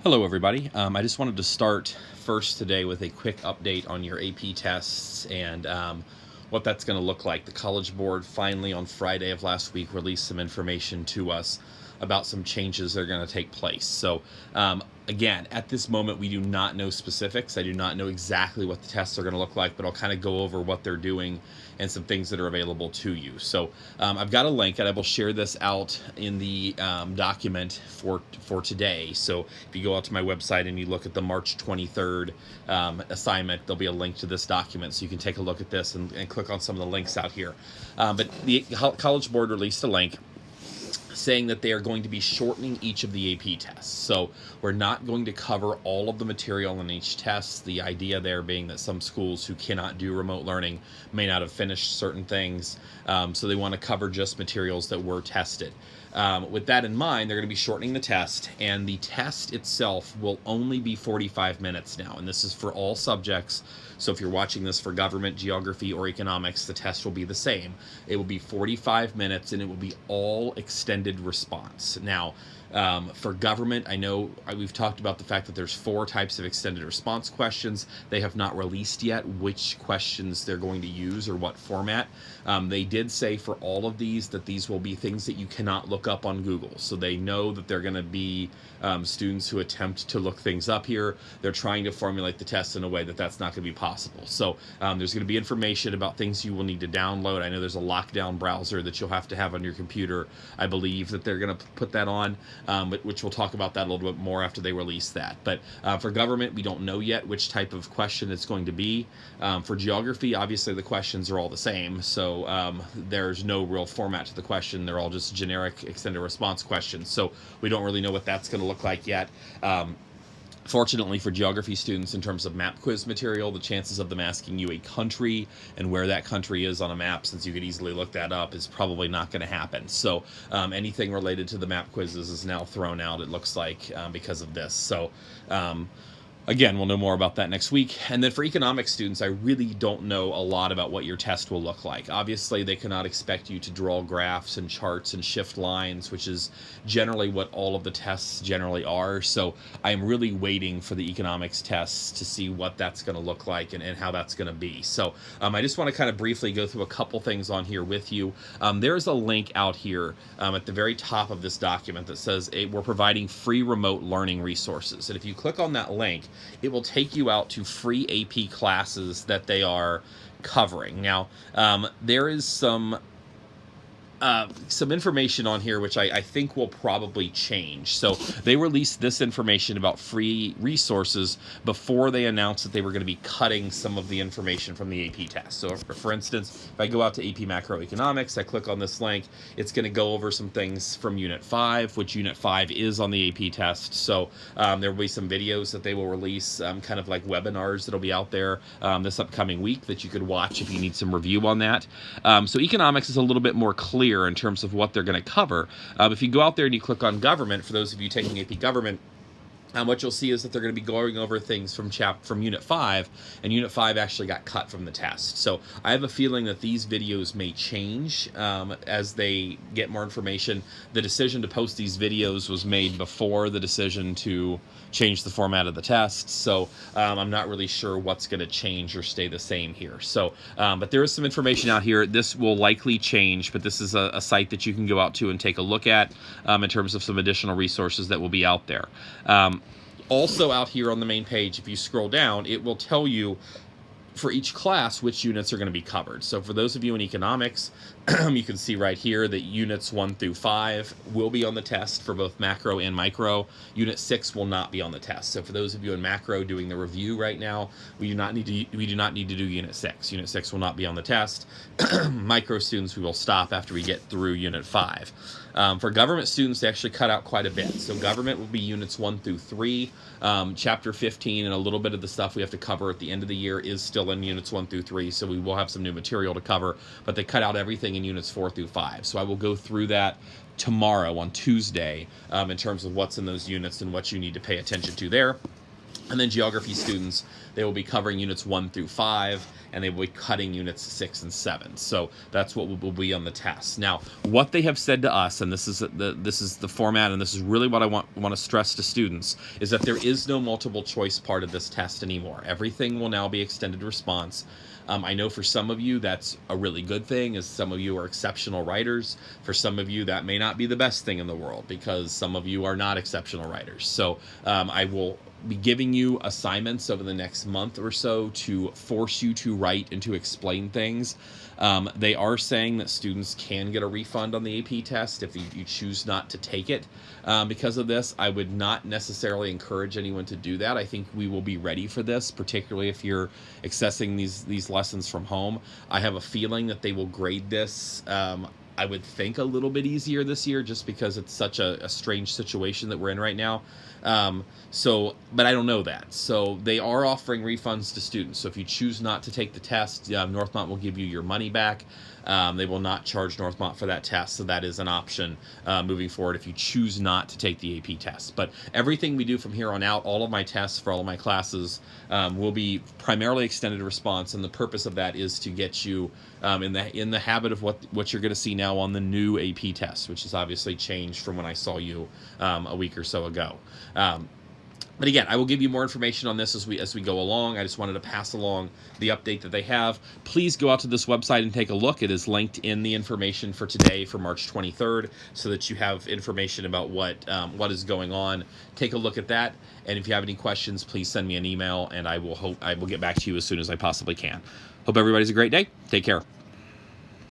Hello everybody. I just wanted to start first today with a quick update on your AP tests and what that's going to look like. The College Board finally on Friday of last week released some information to us about some changes that are going to take place. So again, at this moment we do not know specifics. I do not know exactly what the tests are going to look like, but I'll kind of go over what they're doing and some things that are available to you. So I've got a link, and I will share this out in the document for today. So if you go out to my website and you look at the March 23rd assignment, there'll be a link to this document, so you can take a look at this and click on some of the links out here. But the College Board released a link saying that they are going to be shortening each of the AP tests. So we're not going to cover all of the material in each test. The idea there being that some schools who cannot do remote learning may not have finished certain things. So they want to cover just materials that were tested. With that in mind, they're going to be shortening the test, and the test itself will only be 45 minutes now, and this is for all subjects. So if you're watching this for government, geography, or economics, the test will be the same. It will be 45 minutes, and it will be all extended response. Now, for government, I know we've talked about the fact that there's 4 types of extended response questions. They have not released yet which questions they're going to use or what format. They did say for all of these that these will be things that you cannot look up on Google. So they know that they're going to be students who attempt to look things up here. They're trying to formulate the test in a way that that's not going to be possible. So there's going to be information about things you will need to download. I know there's a lockdown browser that you'll have to have on your computer. I believe that they're going to put that on, which we'll talk about that a little bit more after they release that. But for government, we don't know yet which type of question it's going to be. For geography, obviously the questions are all the same. So there's no real format to the question. They're all just generic extended response questions. So we don't really know what that's going to look like yet. Fortunately for geography students, in terms of map quiz material, the chances of them asking you a country and where that country is on a map, since you could easily look that up, is probably not going to happen. So anything related to the map quizzes is now thrown out, it looks like, because of this. So again, we'll know more about that next week. And then for economics students, I really don't know a lot about what your test will look like. Obviously, they cannot expect you to draw graphs and charts and shift lines, which is generally what all of the tests generally are. So I'm really waiting for the economics tests to see what that's going to look like and how that's going to be. So I just want to kind of briefly go through a couple things on here with you. There's a link out here at the very top of this document that says we're providing free remote learning resources. And if you click on that link, it will take you out to free AP classes that they are covering. Now, there is some information on here which I think will probably change. So they released this information about free resources before they announced that they were going to be cutting some of the information from the AP test. So for instance, if I go out to AP Macroeconomics, I click on this link, it's going to go over some things from Unit 5, which Unit 5 is on the AP test. So there will be some videos that they will release, kind of like webinars that'll be out there this upcoming week that you could watch if you need some review on that. So economics is a little bit more clear in terms of what they're going to cover. If you go out there and you click on government, for those of you taking AP government, what you'll see is that they're going to be going over things from Unit 5, and Unit 5 actually got cut from the test. So I have a feeling that these videos may change as they get more information. The decision to post these videos was made before the decision to change the format of the test, so I'm not really sure what's going to change or stay the same here. So, but there is some information out here. This will likely change, but this is a site that you can go out to and take a look at in terms of some additional resources that will be out there. Also out here on the main page, if you scroll down, it will tell you for each class which units are going to be covered. So for those of you in economics, you can see right here that units 1 through 5 will be on the test for both macro and micro. Unit 6 will not be on the test. So for those of you in macro doing the review right now, we do not need to do Unit 6. Unit 6 will not be on the test. Micro students, we will stop after we get through Unit 5. For government students, they actually cut out quite a bit. So government will be units 1 through 3. Chapter 15 and a little bit of the stuff we have to cover at the end of the year is still in units 1 through 3, so we will have some new material to cover, but they cut out everything in units 4 through 5. So I will go through that tomorrow on Tuesday in terms of what's in those units and what you need to pay attention to there. And then geography students, they will be covering units 1 through 5, and they will be cutting units 6 and 7. So that's what will be on the test. Now, what they have said to us, and this is the format, and this is really what I want to stress to students, is that there is no multiple choice part of this test anymore. Everything will now be extended response. I know for some of you that's a really good thing, as some of you are exceptional writers. For some of you that may not be the best thing in the world, because some of you are not exceptional writers. So I will be giving you assignments over the next month or so to force you to write and to explain things. They are saying that students can get a refund on the AP test if you choose not to take it. Because of this, I would not necessarily encourage anyone to do that. I think we will be ready for this, particularly if you're accessing these lessons from home. I have a feeling that they will grade this, I would think, a little bit easier this year, just because it's such a strange situation that we're in right now. But I don't know that. So they are offering refunds to students. So if you choose not to take the test, Northmont will give you your money back. They will not charge Northmont for that test, so that is an option moving forward if you choose not to take the AP test. But everything we do from here on out, all of my tests for all of my classes, will be primarily extended response, and the purpose of that is to get you in the habit of what you're going to see now on the new AP test, which has obviously changed from when I saw you a week or so ago. But again, I will give you more information on this as we go along. I just wanted to pass along the update that they have. Please go out to this website and take a look. It is linked in the information for today, for March 23rd, so that you have information about what is going on. Take a look at that, and if you have any questions, please send me an email, and I will get back to you as soon as I possibly can. Hope everybody's a great day. Take care.